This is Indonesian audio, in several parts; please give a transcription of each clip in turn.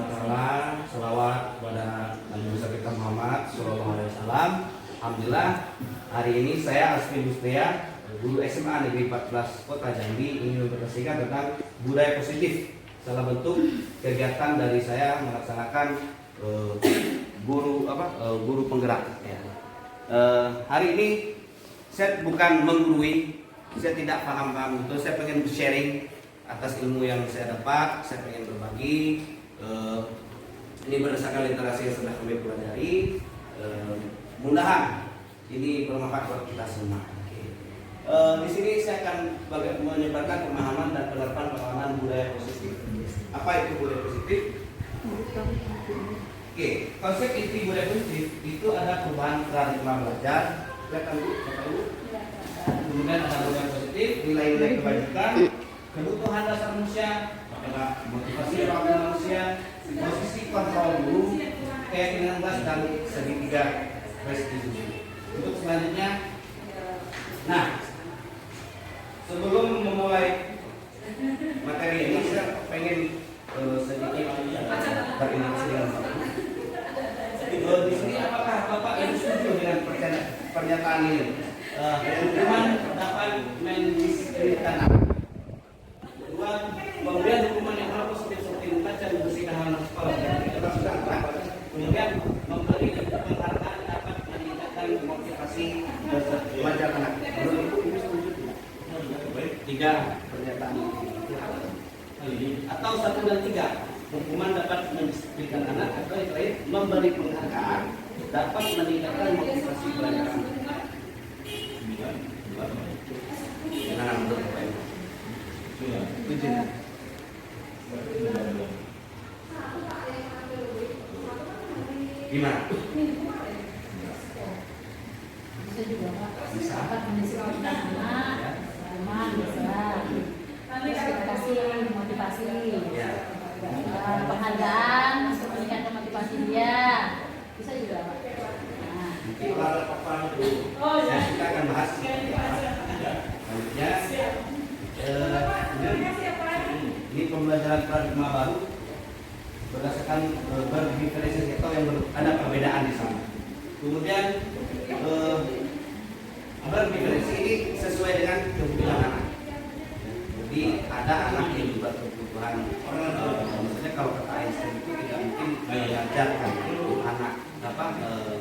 wa taala, selawat kepada Nabi besar kita Muhammad sallallahu alaihi wasallam. Alhamdulillah hari ini saya Asfi Mustia, guru SMA Negeri 14 Kota Jambi, ingin mempresentasikan tentang budaya positif salah bentuk kegiatan dari saya melaksanakan guru penggerak. Ya. Hari ini saya bukan menggurui, saya tidak paham itu, saya pengen sharing atas ilmu yang saya dapat, saya pengen berbagi. Ini berdasarkan literasi yang sudah kami pelajari. Mudah-mudahan ini bermanfaat buat kita semua. Di sini saya akan menyebarkan pemahaman dan penerapan pemahaman budaya positif. Apa itu budaya positif? Konsep inti budaya positif itu ada perubahan paradigma belajar. Kelihatan dulu, kemudian ada budaya positif, nilai-nilai kebajikan, kebutuhan dasar manusia, motivasi manusia, posisi kontrol guru, keyakinan kelas dan segitiga prestisi. Untuk selanjutnya, nah sebelum memulai materi ini saya pengen sedikit berinteraksi dengan Bapak. Di sini apakah Bapak yang setuju dengan pernyataan ini? Hukuman dapat mendiskreditkan anak. Kedua, pemberian hukuman yang positif seperti membaca dan bersihkan halaman sekolah dan tidak. Kemudian memberi penghargaan dapat meningkatkan motivasi belajar anak. Menurut Ibu ini setuju? Tiga pernyataan ini. Atau 1 dan 3, hukuman dapat mendisiplinkan anak, atau yang terakhir memberi penghargaan dapat meningkatkan motivasi belajar anak. Gimana menurut Bapak Ibu? Setuju? Gimana? Bisa juga Pak. Bisa. Dapat mendisiplinkan anak, teman bisa. Terus kita kasih motivasi, Ya. Penghargaan untuk meningkatkan motivasi dia. Bisa juga Pak. Nah. Kita akan bahas selanjutnya. Ini pembelajaran paradigma baru berdasarkan berdiferensiasi atau yang ada perbedaan di sana. Kemudian berdiferensiasi ini sesuai dengan kebutuhan anak. Jadi ada anak yang juga kebutuhan misalnya kalau kata Einstein itu tidak mungkin mengajarkan anak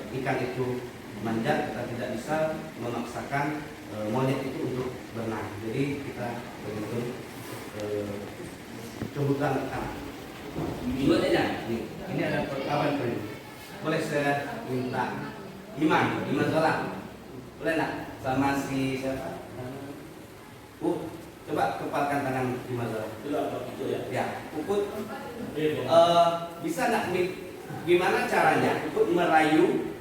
ikan itu manjat, kita tidak bisa memaksakan monyet itu untuk berenang. Jadi kita betul kebutuhan anak. Dua saja. Ini ada perkawan ini. Boleh saya minta Iman Zola. Boleh nak sama si siapa? Coba kepalkan tangan Iman Zola. Ya, Puput. Bisa nak gimana caranya Puput merayu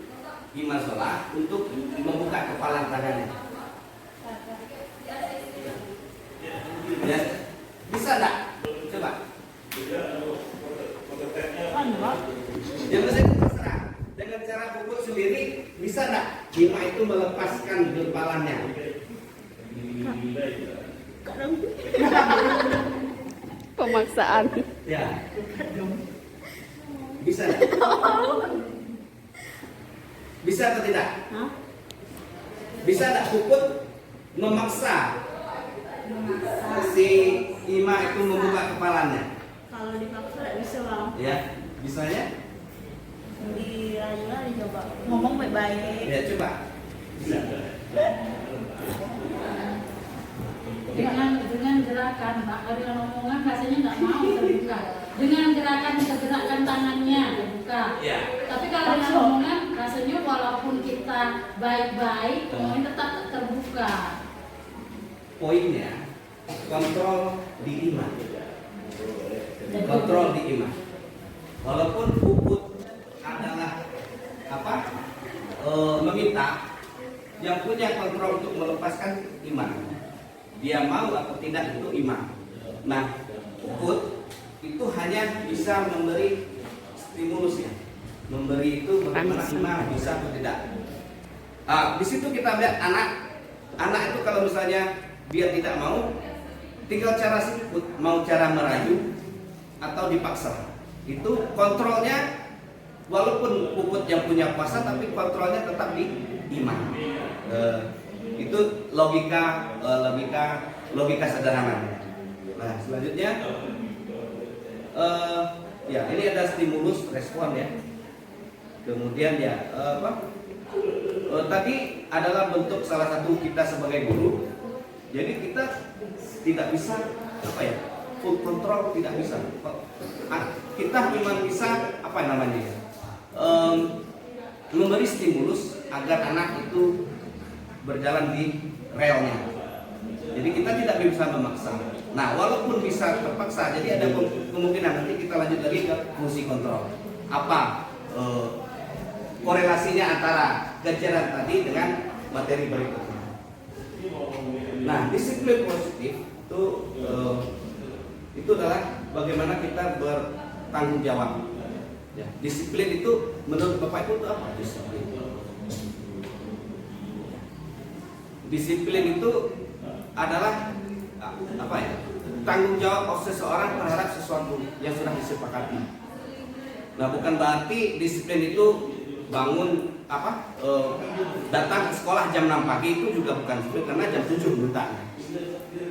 Iman Zola untuk membuka kepala tangannya? Ya, bisa enggak? Coba. Ya bisa terserah. Dengan cara Puput sendiri bisa enggak Ima itu melepaskan kepalanya? Pemaksaan. Ya. Bisa enggak? Bisa atau tidak? Bisa enggak Puput memaksa si Ima itu membuka kepalanya? Kalau dipaksa tidak bisa Bang. Ya, bisanya? Dirayu coba ngomong baik-baik. Ya coba. Bisa. Dengan gerakan Pak, kalau dengan omongan rasanya nggak mau terbuka. Dengan gerakan tangannya terbuka. Ya. Tapi kalau dengan omongan rasanya walaupun kita baik-baik, omongan tetap terbuka. Poinnya kontrol di iman. Kontrol di iman. Walaupun Puput adalah meminta, yang punya kontrol untuk melepaskan iman. Dia mau atau tidak itu iman. Nah, Puput itu hanya bisa memberi stimulusnya. Memberi itu bagaimana iman bisa atau tidak. Di situ kita lihat anak itu kalau misalnya dia tidak mau, tinggal cara siput, mau cara merayu atau dipaksa. itu kontrolnya walaupun Puput yang punya kuasa tapi kontrolnya tetap di imam. Itu logika sederhananya. Nah selanjutnya ya ini ada stimulus respon ya. Kemudian ya tadi adalah bentuk salah satu kita sebagai guru. Jadi kita tidak bisa full control, tidak bisa. Kita cuma bisa memberi stimulus agar anak itu berjalan di relnya. Jadi kita tidak bisa memaksa. Nah, walaupun bisa terpaksa, jadi ada kemungkinan nanti kita lanjut lagi ke fungsi kontrol. Apa korelasinya antara kejaran tadi dengan materi berikutnya? Nah, disiplin positif itu adalah bagaimana kita bertanggung jawab. Ya, disiplin itu menurut Bapak Ibu itu apa? Disiplin itu adalah tanggung jawab seseorang terhadap sesuatu yang sudah disepakati. Nah, bukan berarti disiplin itu bangun datang ke sekolah jam 6 pagi itu juga bukan disiplin karena jam 7 letaknya.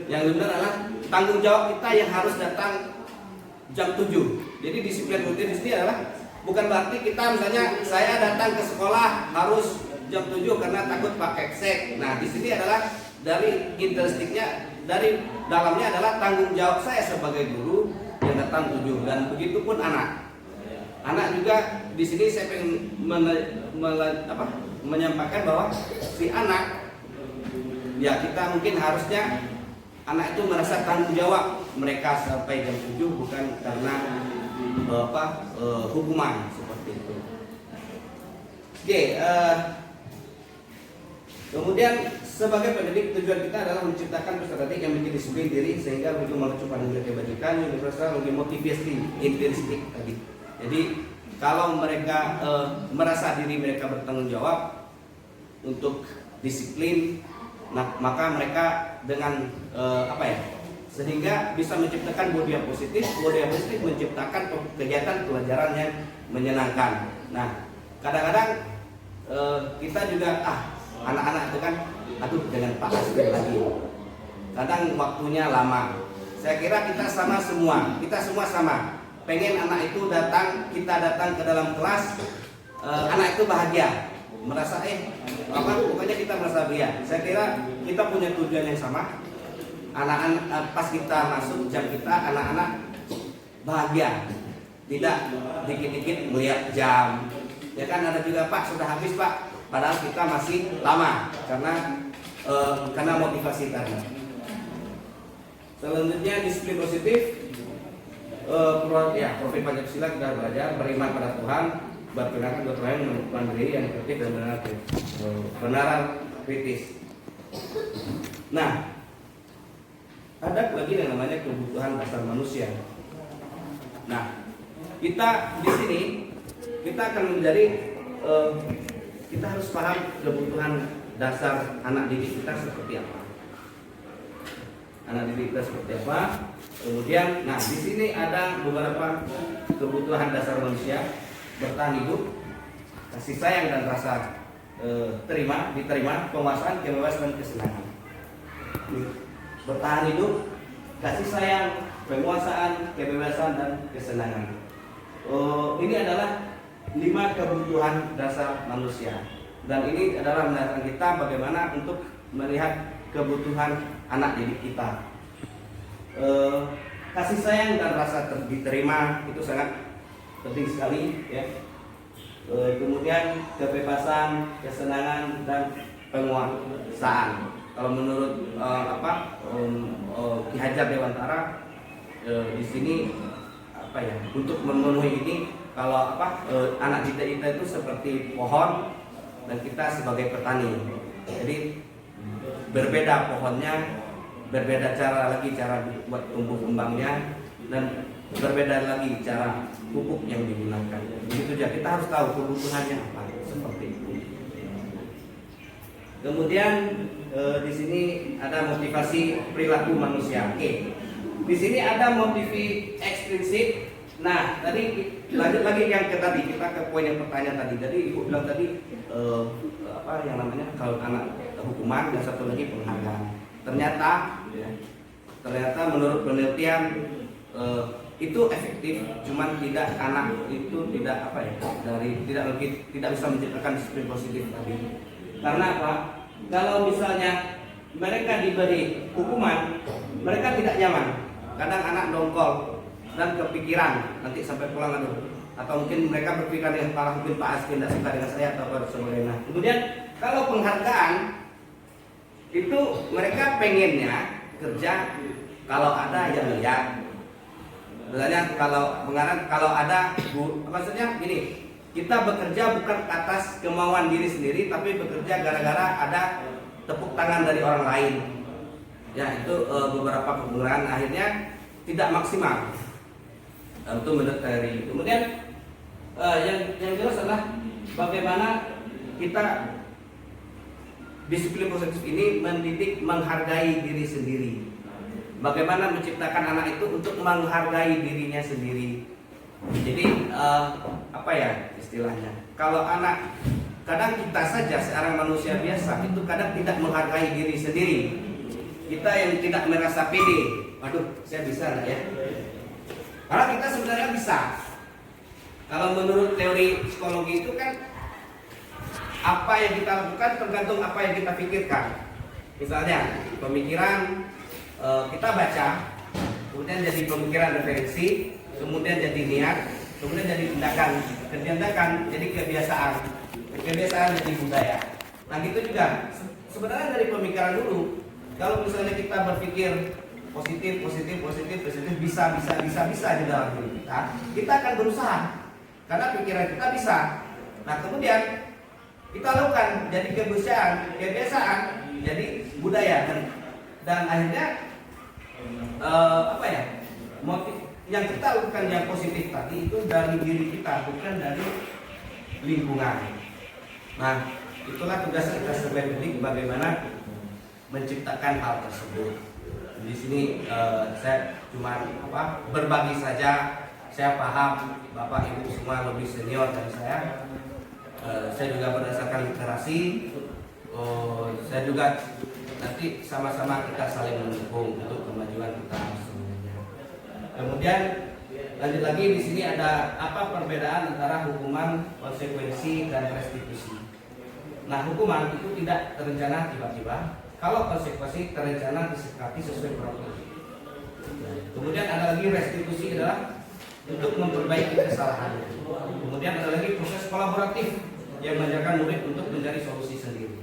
Yang benar adalah tanggung jawab kita yang harus datang jam 7. Jadi disiplin rutin di sini adalah bukan berarti kita misalnya saya datang ke sekolah harus jam 7 karena takut pakai sek. Nah, di sini adalah dari intrinstiknya, dari dalamnya adalah tanggung jawab saya sebagai guru yang datang 7 dan begitupun anak. Anak juga di sini saya pengen menyampaikan bahwa si anak ya kita mungkin harusnya anak itu merasa tanggung jawab mereka sampai jam 7 bukan karena hukuman seperti itu. Oke, kemudian sebagai pendidik tujuan kita adalah menciptakan peserta didik yang memiliki disiplin diri sehingga begitu mengacukan nilai kebajikan universal lebih motivasi intrinsik tadi. Jadi kalau mereka merasa diri mereka bertanggung jawab untuk disiplin, nah, maka mereka dengan sehingga bisa menciptakan budaya positif menciptakan kegiatan pelajaran yang menyenangkan. Nah, kadang-kadang kita juga anak-anak itu kan jangan Pak Asbin lagi. Kadang waktunya lama. Saya kira kita semua sama. Pengen anak itu kita datang ke dalam kelas, anak itu bahagia, merasa pokoknya kita merasa bahagia. Saya kira kita punya tujuan yang sama. Anak-anak pas kita masuk jam kita, anak-anak bahagia, tidak dikit-dikit melihat jam. Ya kan ada juga Pak sudah habis Pak, padahal kita masih lama karena motivasi tadi. Selanjutnya disiplin positif. Profil Pancasila kita belajar beriman pada Tuhan, berperilaku bertuhan, mandiri, yang efektif dan benar kritis. Nah, ada lagi yang namanya kebutuhan dasar manusia. Nah, kita di sini kita akan menjadi kita harus paham kebutuhan dasar anak didik kita seperti apa. Anak didik kita seperti apa? Kemudian, nah di sini ada beberapa kebutuhan dasar manusia: bertahan hidup, kasih sayang dan rasa diterima, penguasaan, kebebasan, dan kesenangan. Bertahan hidup, kasih sayang, penguasaan, kebebasan, dan kesenangan. Ini adalah 5 kebutuhan dasar manusia. Dan ini adalah menandakan kita bagaimana untuk melihat kebutuhan anak didik kita. Kasih sayang dan rasa diterima itu sangat penting sekali ya. Kemudian kebebasan, kesenangan, dan penguasaan. Kalau menurut Ki Hajar Dewantara di sini untuk memenuhi ini kalau anak didik kita itu seperti pohon dan kita sebagai petani. Jadi berbeda pohonnya, berbeda cara buat tumbuh kembangnya, dan berbeda lagi cara pupuk yang digunakan. Begitu saja, kita harus tahu kebutuhannya apa, seperti itu. Kemudian di sini ada motivasi perilaku manusia. Oke. Di sini ada motivasi ekstrinsik Nah, tadi lanjut lagi yang ke tadi, kita ke poin yang pertanyaan tadi. Jadi ibu bilang tadi apa yang namanya kalau anak hukuman dan satu lagi penghargaan. Ternyata, ya, ternyata menurut penelitian itu efektif, cuman tidak anak itu tidak apa ya tidak bisa menciptakan disiplin positif tadi. Karena apa? Kalau misalnya mereka diberi hukuman, mereka tidak nyaman. Kadang anak dongkol dan kepikiran nanti sampai pulang atau mungkin mereka berpikir dengan kepala mungkin Pak Askin tidak suka dengan saya atau apa sebagainya. Kemudian kalau penghargaan itu mereka pengennya kerja kalau ada yang lihat. Misalnya kalau ada maksudnya gini, kita bekerja bukan atas kemauan diri sendiri, tapi bekerja gara-gara ada tepuk tangan dari orang lain. Ya itu beberapa penggunaan akhirnya tidak maksimal untuk menurut teori. Kemudian yang jelas adalah bagaimana kita disiplin positif ini mendidik menghargai diri sendiri. Bagaimana menciptakan anak itu untuk menghargai dirinya sendiri. Jadi apa ya istilahnya? Kalau anak kadang kita saja seorang manusia biasa itu kadang tidak menghargai diri sendiri. Kita yang tidak merasa pede. Waduh, saya bisa nggak ya? Karena kita sebenarnya bisa. Kalau menurut teori psikologi itu kan apa yang kita lakukan tergantung apa yang kita pikirkan. Misalnya pemikiran kita baca, kemudian jadi pemikiran referensi, kemudian jadi niat, kemudian jadi tindakan jadi kebiasaan jadi budaya. Nah gitu juga. Sebenarnya dari pemikiran dulu, kalau misalnya kita berpikir positif bisa di dalam diri kita akan berusaha karena pikiran kita bisa. Nah kemudian kita lakukan jadi kebiasaan jadi budaya dan akhirnya apa ya motif yang kita lakukan yang positif tadi itu dari diri kita bukan dari lingkungan. Nah itulah tugas kita sebagai pendidik bagaimana menciptakan hal tersebut. Di sini saya cuma berbagi saja. Saya paham Bapak Ibu semua lebih senior dari saya. Saya juga berdasarkan literasi. Saya juga nanti sama-sama kita saling mendukung untuk kemajuan kita semuanya. Kemudian lanjut lagi di sini ada apa perbedaan antara hukuman, konsekuensi dan restitusi. Nah hukuman itu tidak terencana tiba-tiba. Kalau konsekuensi terencana disepakati sesuai prosedur. Kemudian ada lagi restitusi adalah untuk memperbaiki kesalahan. Kemudian ada lagi proses kolaboratif yang mengajarkan murid untuk mencari solusi sendiri.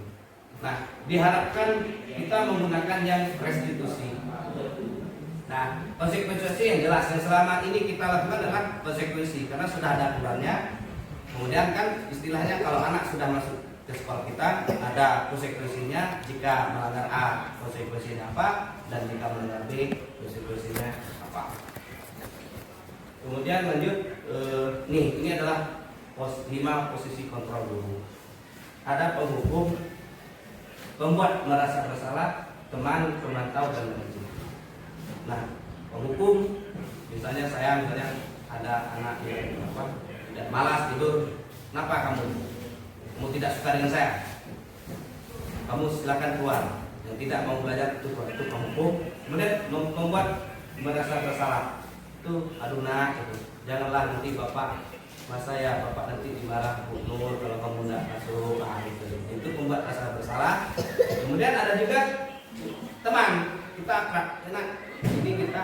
Nah, diharapkan kita menggunakan yang restitusi. Nah, konsekuensi yang jelas yang selama ini kita lakukan adalah konsekuensi karena sudah ada aturannya. Kemudian kan istilahnya kalau anak sudah masuk ke sekolah kita ada konsekuensinya, jika melanggar A konsekuensinya apa, dan jika melanggar B konsekuensinya apa. Kemudian lanjut ini adalah 5 posisi kontrol dulu. Ada penghukum, pembuat merasa bersalah, teman, pemantau, dan penunjuk. Nah penghukum misalnya ada anak yang tidak malas tidur, kenapa kamu tidak suka dengan saya? Kamu silakan keluar. Yang tidak mau belajar itu penghukum. Kemudian membuat merasa bersalah. Itu aduh nak, gitu. Janganlah nanti bapak nanti dimarah Bu Nur kalau kamu tidak masuk. Gitu. Itu membuat rasa bersalah. Kemudian ada juga teman kita akrab. Enak. Ini kita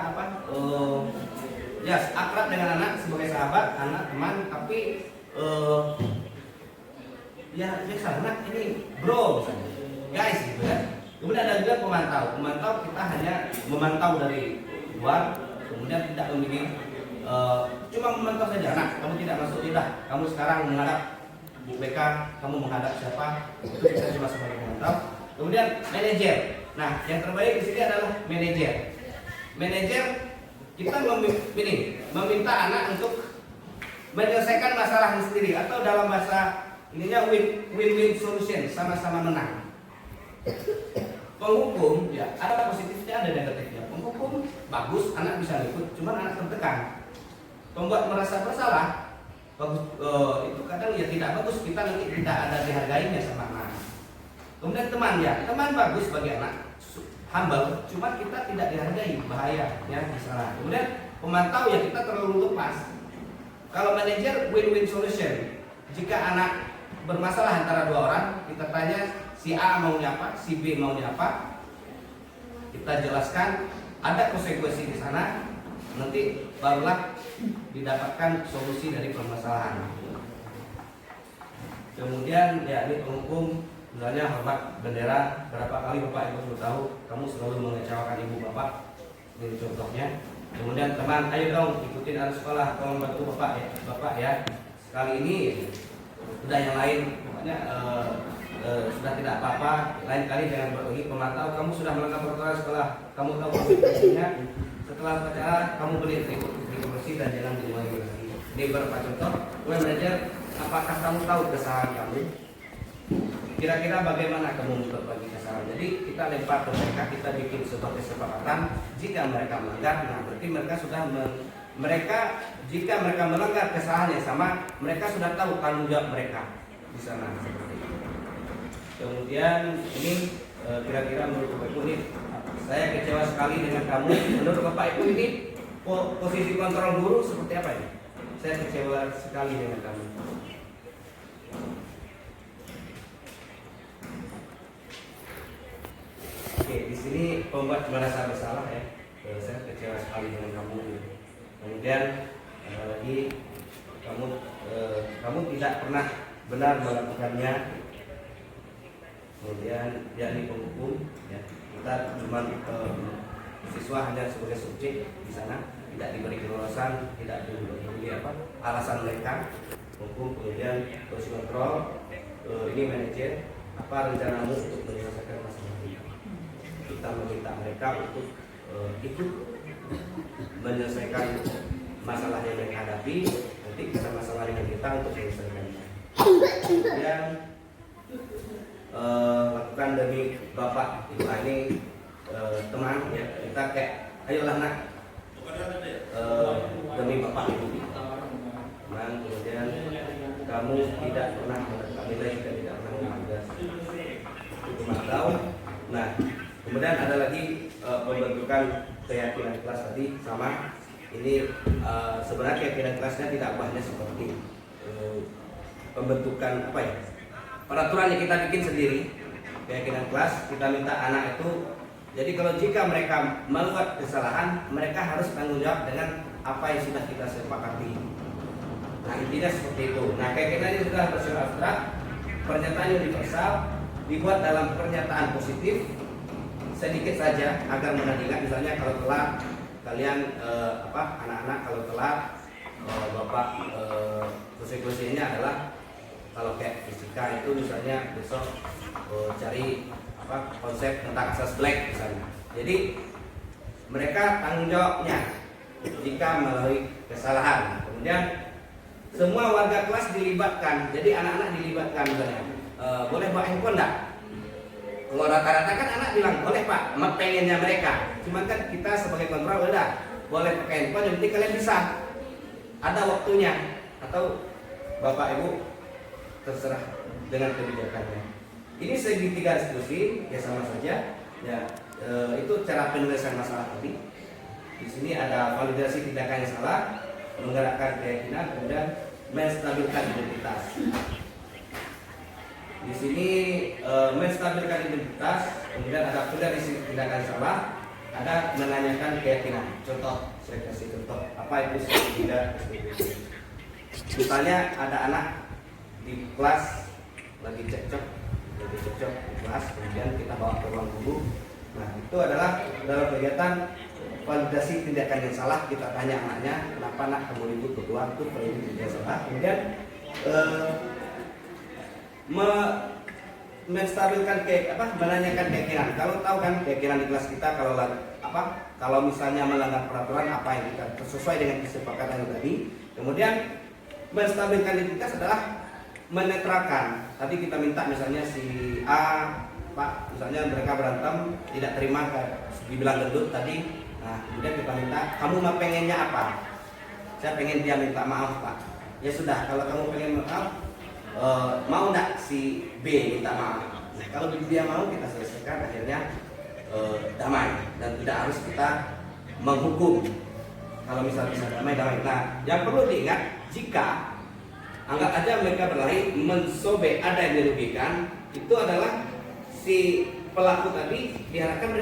akrab dengan anak sebagai sahabat, anak teman, tapi ya biasa anak ini bro misalnya, guys gitu ya. Kemudian ada juga pemantau kita hanya memantau dari luar, kemudian tidak memilih cuma memantau saja. Nah kamu tidak masuk, tidak kamu sekarang menghadap Bu BK, kamu menghadap siapa, itu kita cuma sebagai pemantau. Kemudian manajer. Nah yang terbaik di sini adalah manajer kita meminta anak untuk menyelesaikan masalahnya sendiri, atau dalam bahasa ininya win-win solution, sama-sama menang. Penghukum ya ada positifnya ada negatifnya. Penghukum bagus, anak bisa ikut, cuman anak tertekan. membuat merasa bersalah, bagus, itu kadang ya tidak bagus, kita nanti tidak ada dihargainya sama anak. Kemudian teman ya, teman bagus bagi anak, humble, cuma kita tidak dihargai, bahaya ya di sana. Kemudian pemantau ya kita terlalu lepas. Kalau manajer win-win solution, jika anak bermasalah antara dua orang, kita tanya si A maunya apa, si B maunya apa, kita jelaskan, ada konsekuensi di sana, nanti barulah didapatkan solusi dari permasalahan. Kemudian ya ini penghukum, misalnya hormat bendera, berapa kali Bapak Ibu sudah tahu kamu selalu mengecewakan ibu bapak, ini contohnya. Kemudian teman, ayo dong ikutin arus sekolah, tolong bantu bapak ya. Sekali ini sudah yang lain, pokoknya sudah tidak apa-apa. Lain kali jangan berbagi pemantau, kamu sudah melanggar protokol sekolah, kamu tahu konsekuensinya. Setelah upacara kamu beli bersih dan jangan diulangi lagi. Ini beberapa contoh. Kemudian manajer, apakah kamu tahu kesalahan kamu? Kira-kira bagaimana kamu berbagi kesalahan? Jadi kita lempar ke mereka, kita bikin sebuah kesepakatan. Jika mereka melanggar, nah berarti mereka sudah jika mereka melanggar kesalahan yang sama, mereka sudah tahu tanggung jawab mereka di sana. Seperti itu. Kemudian ini kira-kira menurut Bapak Ibu ini, saya kecewa sekali dengan kamu. Menurut Bapak Ibu ini posisi kontrol guru seperti apa ini? Saya kecewa sekali dengan kamu. Oke, di sini pembuat merasa bersalah ya. Saya kecewa sekali dengan kamu. Kemudian lagi kamu tidak pernah benar melakukannya. Kemudian yakni penghukum ya. Kita cuma siswa hanya sebagai subjek di sana, tidak diberi kelulusan, tidak diberi alasan mereka. Hukum, kemudian terus kontrol. Ini manajer, apa rencanamu untuk menyelesaikan masalah ini? Kita meminta mereka untuk ikut menyelesaikan masalah yang mereka hadapi. Nanti kita masalah dengan kita untuk menyelesaikannya. Kemudian lakukan demi bapak ibu ini teman ya, kita kayak ayolah nak demi bapak ibu teman. Kemudian kamu tidak pernah menetap nilai, kita tidak pernah mengagas itu tahu. Nah kemudian ada lagi pembentukan keyakinan kelas tadi sama ini. Sebenarnya keyakinan kelasnya tidak hanya seperti pembentukan apa ya, peraturan yang kita bikin sendiri. Keyakinan kelas kita minta anak itu, jadi kalau jika mereka melakukan kesalahan, mereka harus tanggung jawab dengan apa yang sudah kita sepakati. Nah intinya seperti itu. Nah keyakinannya sudah bersifat abstrak, pernyataan universal, dibuat dalam pernyataan positif sedikit saja agar mudah diingat. Misalnya kalau telat, kalian anak-anak kalau telat, bapak konsekuensinya adalah kalau kayak fisika itu misalnya besok cari konsep tentang asas black misalnya. Jadi mereka tanggung jawabnya jika melalui kesalahan. Kemudian semua warga kelas dilibatkan. Jadi anak-anak dilibatkan misalnya. Boleh bawa handphone enggak? Kalau rata-rata kan anak bilang boleh pak, pengennya mereka. Cuman kan kita sebagai kontrol udah boleh pakai handphone, yang penting kalian bisa. Ada waktunya atau bapak ibu terserah dengan kebijakannya. Ini segitiga diskusi ya sama saja ya. Itu cara penyelesaian masalah tadi. Di sini ada validasi tindakan yang salah, menggerakkan keyakinan, kemudian menstabilkan identitas. Di sini menstabilkan identitas, kemudian ada validasi tindakan salah, ada menanyakan keyakinan. Contoh, saya kasih contoh apa itu segitiga diskusi. Misalnya ada anak di kelas lagi cekcok di kelas, kemudian kita bawa ke ruang guru. Nah itu adalah dalam kegiatan validasi tindakan yang salah. Kita tanya anaknya, kenapa nak kamu ribut berdua, itu validasi tindakan salah. Kemudian menstabilkan menanyakan keyakinan. Kalau tahu kan keyakinan di kelas kita kalau misalnya melanggar peraturan apa yang kita sesuai dengan kesepakatan tadi. Kemudian menstabilkan identitas adalah menetralkan. Tadi kita minta misalnya si A, Pak, misalnya mereka berantem, tidak terima dibilang gendut tadi. Nah, kemudian kita minta, kamu mah pengennya apa? saya pengen dia minta maaf Pak. Ya sudah, kalau kamu pengen maaf, mau nggak si B minta maaf? Nah, kalau dia mau, kita selesaikan, akhirnya damai dan tidak harus kita menghukum. Kalau misalnya bisa damai. Nah, yang perlu diingat, jika anggap aja mereka berlari mensobek, ada yang dirugikan, itu adalah si pelaku tadi diharapkan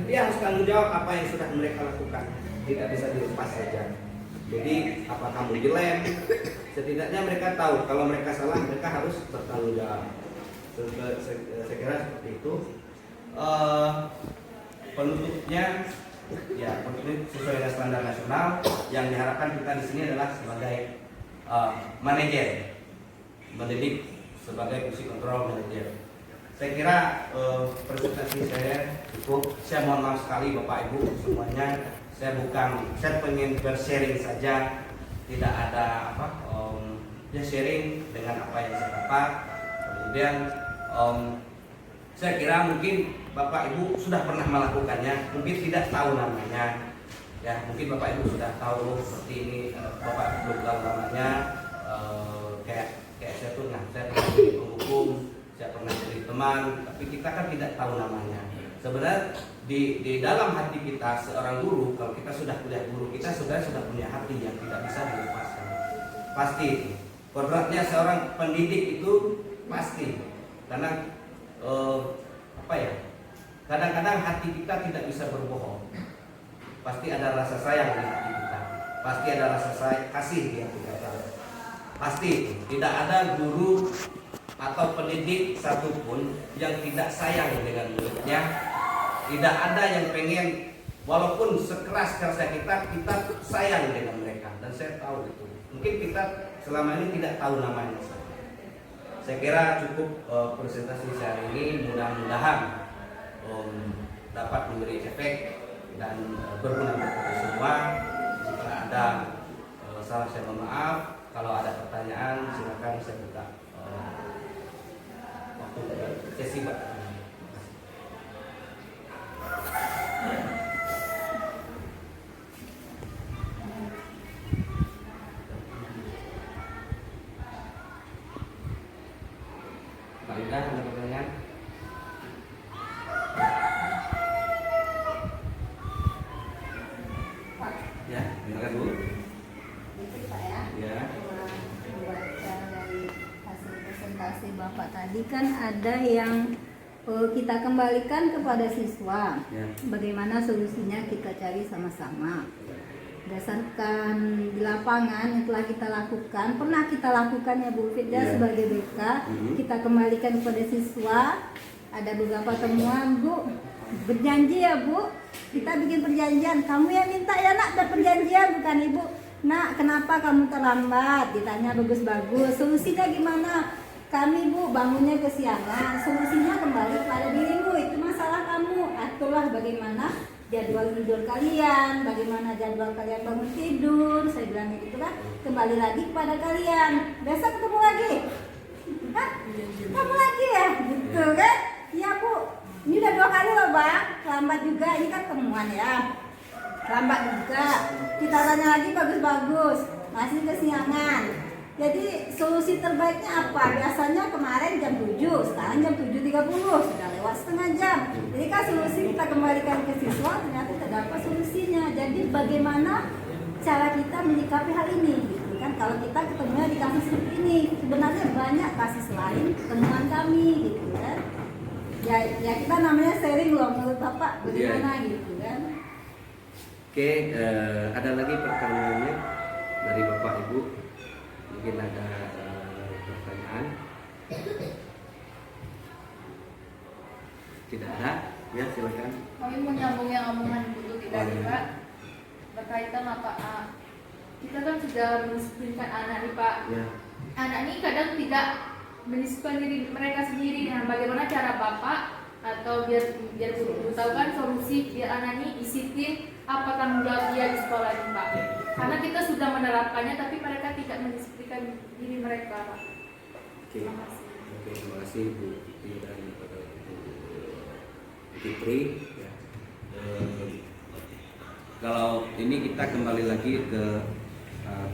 dia harus tanggung jawab apa yang sudah mereka lakukan, tidak bisa dilepas saja. Jadi apa kamu dilem, setidaknya mereka tahu kalau mereka salah, mereka harus bertanggung jawab. Saya kira seperti itu. Penutupnya ya sesuai dengan standar nasional. Yang diharapkan kita di sini adalah sebagai manajer, mendidik sebagai fungsi kontrol manajer. Saya kira presentasi saya cukup. Saya mohon maaf sekali Bapak Ibu semuanya. Saya pengen bersharing saja, tidak ada ya sharing dengan apa yang saya dapat. Kemudian saya kira mungkin Bapak Ibu sudah pernah melakukannya, mungkin tidak tahu namanya. Ya, mungkin Bapak Ibu sudah tahu seperti ini, Bapak Ibu belum tahu namanya. Kayak saya tuh, saya pernah jadi penghukum, saya pernah jadi teman, tapi kita kan tidak tahu namanya. Sebenarnya di dalam hati kita seorang guru, kalau kita sudah kuliah guru, kita sudah punya hati yang tidak bisa dilepaskan. Pasti itu. Kodratnya seorang pendidik itu pasti. Karena kadang-kadang hati kita tidak bisa berbohong. Pasti ada rasa sayang di hati kita. Pasti ada rasa kasih di hati kita. Pasti tidak ada guru atau pendidik satupun yang tidak sayang dengan muridnya. Tidak ada yang pengen, walaupun sekeras-kerasnya kita sayang dengan mereka. Dan saya tahu itu. Mungkin kita selama ini tidak tahu namanya. Saya kira cukup presentasi saya ini, mudah-mudahan dapat memberi efek dan berguna untuk kita semua. Jika ada salah, saya mohon maaf. Kalau ada pertanyaan, silakan saya buka waktu sesi Pak. Pak Ida, ada pertanyaan? Ya, silakan Bu. Ya. Dari hasil presentasi Bapak tadi kan ada yang kita kembalikan kepada siswa. Ya. Bagaimana solusinya kita cari sama-sama. Berdasarkan di lapangan yang telah kita lakukan, pernah kita lakukan ya Bu Firda sebagai BK, kita kembalikan kepada siswa. Ada beberapa temuan Bu, berjanji ya Bu, kita bikin perjanjian. Kamu yang minta ya nak, ada perjanjian bukan Ibu. Nak, kenapa kamu terlambat? Ditanya bagus-bagus. Solusinya gimana? Kami Bu bangunnya kesiangan. Solusinya kembali pada dirimu. Itu masalah kamu. Aturlah bagaimana jadwal tidur kalian, bagaimana jadwal kalian bangun tidur. Saya bilang gitu kan. Kembali lagi kepada kalian. Besok ketemu lagi. Hah? Ketemu lagi ya? Gitu kan? Iya Bu. Ini udah 2 kali loh Bang. Lambat juga. Ini kan temuan ya. Lambat juga, kita tanya lagi bagus-bagus, masih kesiangan. Jadi solusi terbaiknya apa? Biasanya kemarin jam 7, sekarang jam 7.30, sudah lewat setengah jam. Jadi kan solusi kita kembalikan ke siswa, ternyata tidak dapat solusinya. Jadi bagaimana cara kita menyikapi hal ini? Gitu kan? Kalau kita ketemunya di kasus seperti ini, sebenarnya banyak kasus lain temuan kami, gitu kan? Ya kita namanya sharing loh, menurut Bapak bagaimana gitu kan? Oke, ada lagi pertanyaannya dari Bapak Ibu? Mungkin ada pertanyaan? Tidak ada? Ya silakan. Kami mau nyambung yang omongan Ibu Tuti tadi Pak, berkaitan apa? Kita kan sudah mendisiplinkan anak nih Pak. Ya. Anak ini kadang tidak mendisiplinkan diri mereka sendiri. Nah, bagaimana cara Bapak atau biar guru tahu kan solusi biar anak ini disiplin apa tanggung jawab dia di sekolah ini Pak? Karena kita sudah menerapkannya tapi mereka tidak mendisiplinkan diri mereka Pak. Oke. Terima kasih. Oke, terima kasih Bu Titi dan Bu Fitri. Ya. Kalau ini kita kembali lagi ke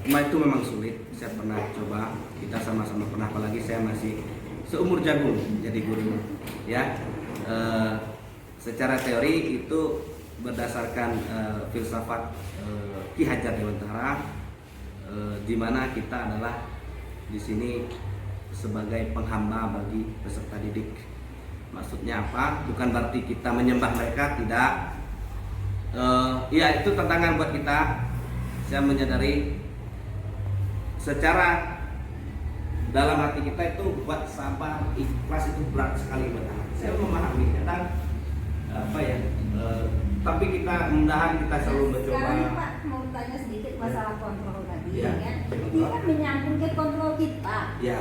Kemarin itu memang sulit, saya pernah coba, kita sama-sama pernah, apalagi saya masih seumur jagung jadi guru ya. Secara teori itu berdasarkan filsafat Ki Hajar Dewantara, di mana kita adalah di sini sebagai penghamba bagi peserta didik. Maksudnya apa? Bukan berarti kita menyembah mereka, tidak. Ya itu tantangan buat kita. Saya menyadari secara dalam hati kita itu buat sabar, ikhlas itu berat sekali buat anak. Saya memahami kadang apa ya, tapi kita mudahan kita selalu mencoba. Sekarang Pak mau tanya sedikit masalah kontrol tadi Ya. kan. Ini kan menyambung ke kontrol kita. Ya,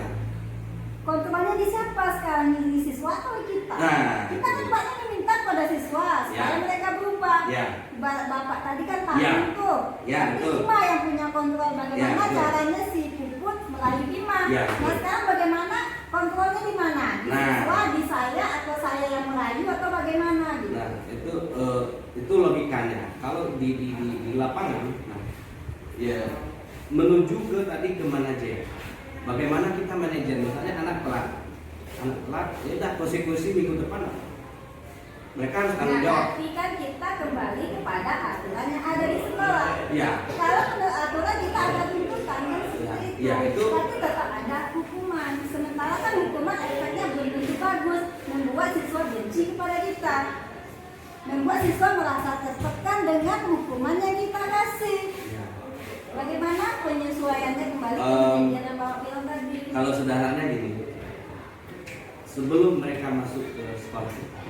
Kontrolnya di siapa sekarang, di siswa atau kita? Nah, Kita kan banyak meminta pada siswa supaya Ya. mereka berubah. Ya. Bapak tadi kan Ya. tahu tuh. Ya, Nanti betul. Bima yang punya kontrol bagaimana Ya, betul. caranya si Puput melalui Bima. Ya, Nah betul. sekarang bagaimana kontrolnya di mana? Di Nah. siswa, di saya atau saya yang melayu atau bagaimana? Gitu. nah itu logikanya. Kalau di lapangan, nah, ya menuju ke tadi ke manajer. Bagaimana kita manajer? Misalnya anak telat, ya udah konsekuensi minggu depan apa? Mereka harus tanggung jawab. Berarti kan kita kembali kepada aturan yang ada di sekolah. Ya. Kalau menurut aturan kita ada tuntutan kan seperti itu. Ya, itu. Tapi tetap ada hukuman. Sementara kan hukuman efeknya belum tentu bagus, membuat siswa benci kepada kita, membuat siswa merasa tertekan dengan hukuman yang kita kasih. Ya. Bagaimana penyesuaiannya kembali ke kejadian yang Bapak bilang tadi? Kalau sederhananya gini, sebelum mereka masuk ke sekolah kita,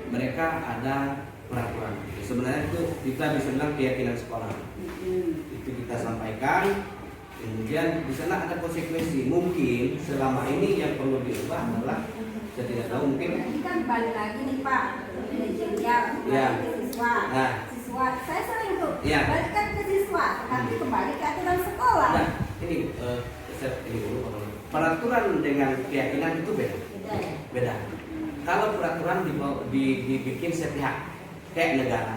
mereka ada peraturan. Sebenarnya itu kita bisa bilang keyakinan sekolah. Itu kita sampaikan. Kemudian di sana ada konsekuensi. Mungkin selama ini yang perlu diubah adalah saya tidak tahu mungkin. Nanti kan balik lagi nih Pak, manajerial kembali Ya. ke siswa. Nah. Siswa, saya sering tuh Ya. balikkan ke siswa, tapi kembali ke aturan sekolah. Nah, ini ini dulu. Peraturan dengan keyakinan itu beda. Beda ya. Beda. Kalau peraturan dibikin sepihak kayak negara,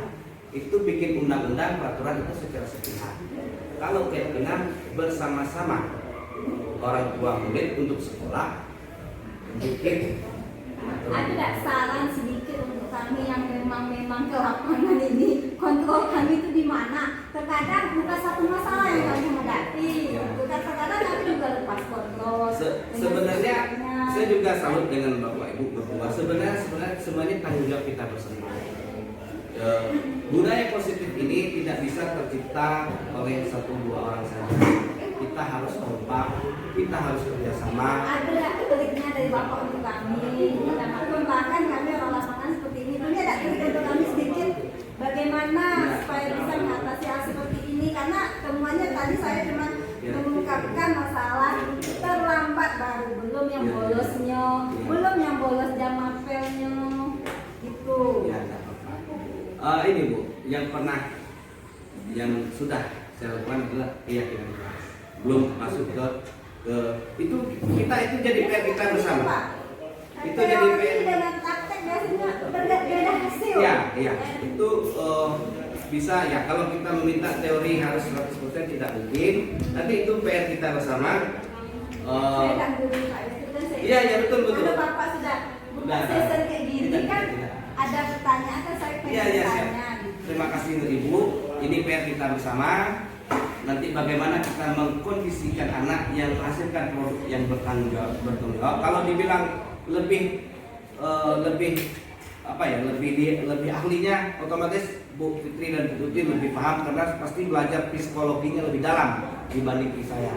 itu bikin undang-undang peraturan itu secara sepihak. Kalau keyakinan bersama-sama orang tua murid untuk sekolah bikin Ada nggak saran sedikit untuk kami yang memang ke lapangan ini, kontrol kami itu di mana? Terkadang bukan satu masalah yang kami hadapi, Ya. bukan terkadang kami juga lepas kontrol. dengan Sebenarnya sikapnya. saya juga salut dengan Bapak Ibu berdua. Sebenarnya semuanya tanggung jawab kita bersama. Budaya positif ini tidak bisa tercipta oleh 1-2 orang saja. Kita harus kompak, kita harus kerjasama. Ada nggak triknya dari Bapak untuk kami? Karena bahkan kami orang lapangan seperti ini, punya ada trik untuk kami sedikit bagaimana supaya bisa mengatasi hal seperti ini? Karena semuanya tadi saya cuma mengungkapkan masalah terlambat baru, belum yang bolosnya, belum yang bolos jam apelnya, itu. Ya, tidak apa-apa. Ini Bu, yang yang sudah saya lakukan adalah keyakinan keras. Belum masuk ke itu kita itu jadi PR kita bersama. Itu jadi PR. Dengan praktek biasanya berbeda hasil. Ya, iya. Itu bisa ya. Kalau kita meminta teori harus 100% tidak mungkin. Nanti itu PR kita bersama. Saya kan dulu Pak, itu kan saya. Iya, ya betul. Kalau Bapak sudah buka session kayak gini Tidak, kan tidak. ada pertanyaan kan saya pengen Iya, siap. tanya. Gitu. Terima kasih untuk Ibu. Ini PR kita bersama. Nanti bagaimana kita mengkondisikan anak yang menghasilkan produk yang bertanggung jawab. Kalau dibilang lebih apa ya, lebih ahlinya, otomatis Bu Fitri dan Bu Tuti lebih paham karena pasti belajar psikologinya lebih dalam dibanding saya.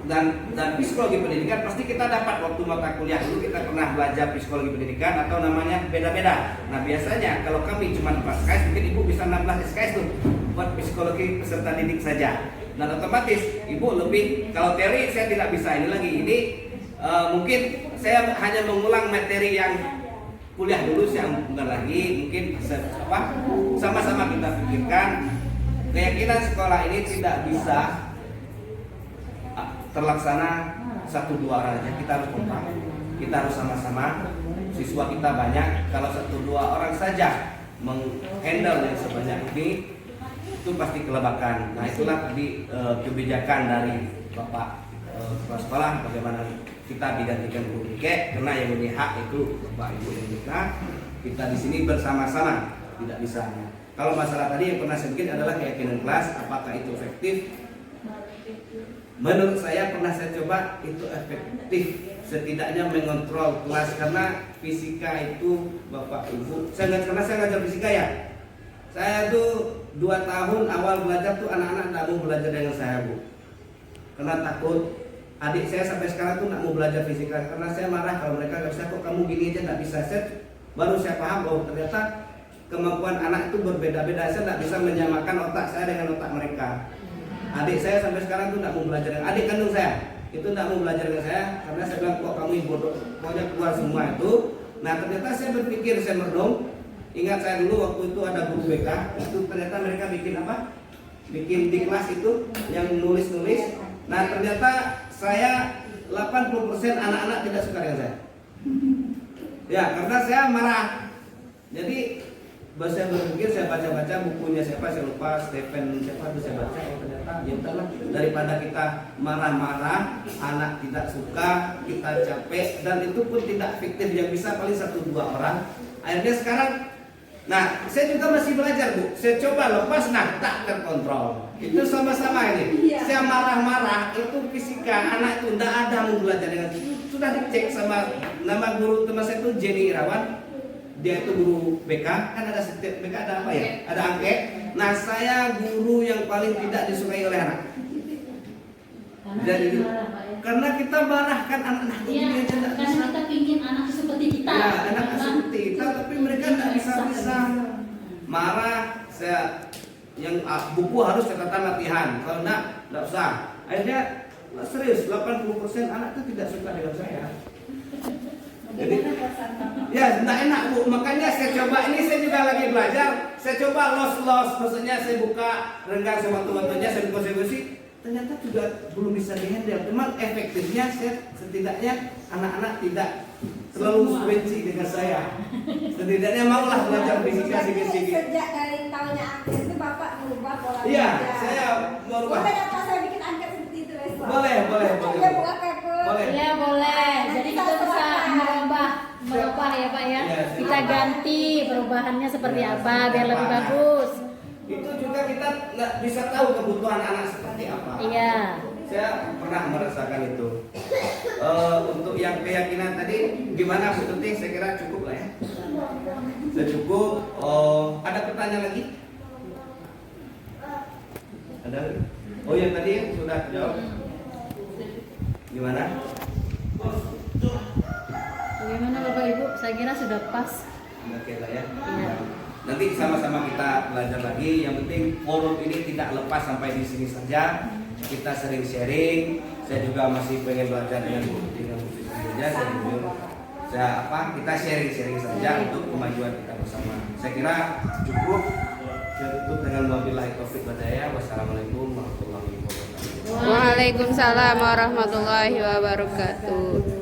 Dan psikologi pendidikan pasti kita dapat waktu mata kuliah dulu kita pernah belajar psikologi pendidikan atau namanya beda-beda. Nah biasanya kalau kami cuma 4 SKS mungkin Ibu bisa 16 SKS tuh buat psikologi peserta didik saja. Dan otomatis Ibu lebih, kalau teori saya tidak bisa ini mungkin saya hanya mengulang materi yang kuliah dulu, saya bukan lagi mungkin sama-sama kita pikirkan keyakinan sekolah ini tidak bisa terlaksana 1-2 orang aja. Kita harus kompak, kita harus sama-sama. Siswa kita banyak, kalau 1-2 orang saja menghandle yang sebanyak ini itu pasti kelebakan. Nah itulah tadi kebijakan dari Bapak kepala sekolah, bagaimana kita digantikan guru BK, karena yang punya hak itu Bapak Ibu dan kita di sini bersama-sama, tidak bisa. Kalau masalah tadi yang pernah saya bikin adalah keyakinan kelas, apakah itu efektif? Menurut saya pernah saya coba, itu efektif, setidaknya mengontrol kelas, karena fisika itu Bapak Ibu, karena saya ngajar fisika ya, saya tuh 2 tahun awal belajar tuh anak-anak tidak mau belajar dengan saya Bu, karena takut. Adik saya sampai sekarang tuh nggak mau belajar fisika karena saya marah kalau mereka nggak bisa, kok kamu gini aja nggak bisa. Baru saya paham bahwa ternyata kemampuan anak itu berbeda-beda, saya nggak bisa menyamakan otak saya dengan otak mereka. Adik saya sampai sekarang tuh nggak mau belajar dengan adik kandung saya, itu nggak mau belajar dengan saya karena saya bilang kok kamu bodoh, pokoknya keluar semua itu. Nah ternyata saya berpikir, saya merenung, ingat saya dulu waktu itu ada guru BK, itu ternyata mereka bikin apa? Bikin di kelas itu yang nulis-nulis. Nah ternyata saya 80% anak-anak tidak suka dengan saya. Ya karena saya marah. Jadi saya berpikir, saya baca-baca bukunya siapa, saya lupa, Stephen siapa itu saya baca, ternyata ya udahlah, daripada kita marah-marah, anak tidak suka, kita capek, dan itu pun tidak fiktif, yang bisa paling 1-2 orang. Akhirnya sekarang, nah saya juga masih belajar Bu, saya coba lepas, nah tak terkontrol. Itu sama-sama ini. Saya marah-marah, itu fisika, anak itu tidak ada mau belajar dengan itu. Sudah dicek sama nama guru teman saya itu Jenny Irawan. Dia itu guru BK, kan ada setiap BK ada apa ya? Ada angket. Nah saya guru yang paling tidak disukai oleh anak. Jadi karena kita marahkan anak-anak Iya, karena kita ingin anak seperti kita. Ya, anak seperti kita, tapi mereka tidak bisa marah. Saya yang buku harus catatan latihan, kalau tidak usah. Akhirnya serius, 80% anak itu tidak suka dengan saya. Jadi, ya tidak enak Bu, makanya saya coba, ini saya juga lagi belajar, saya coba los, maksudnya saya buka renggang sewaktu-waktunya, saya buka kontribusi, ternyata juga belum bisa dihandle. Cuman efektifnya saya setidaknya anak-anak tidak terlalu benci dengan saya, setidaknya maulah belajar fisika sedikit-sedikit. Sejak dari tahunnya angket itu Bapak merubah pola Iya, belajar. saya merubah. Boleh apa saya bikin angket seperti itu besok? Boleh. Iya, buka kakak. Boleh. Iya boleh. Jadi kita bisa merubah ya Pak ya. Iya, Kita ganti perubahannya seperti Iya, apa biar seperti lebih apa. bagus. Itu juga kita nggak bisa tahu kebutuhan anak seperti apa. Iya. Saya pernah merasakan itu. Untuk yang keyakinan tadi gimana Bu Tuti? Saya kira cukup lah ya. Sudah cukup. Ada pertanyaan lagi? Ada? Oh yang tadi sudah jawab. Gimana? Bagaimana Bapak Ibu? Saya kira sudah pas. Oke lah ya. Iya. Nanti sama-sama kita belajar lagi. Yang penting forum ini tidak lepas sampai di sini saja. Kita sering sharing. Saya juga masih pengen belajar dengan Bu saja. Kita sharing saja untuk kemajuan kita bersama. Saya kira cukup. Saya tutup dengan wabillahi taufiq wal hidayah. Wassalamualaikum warahmatullahi wabarakatuh. Waalaikumsalam warahmatullahi wabarakatuh.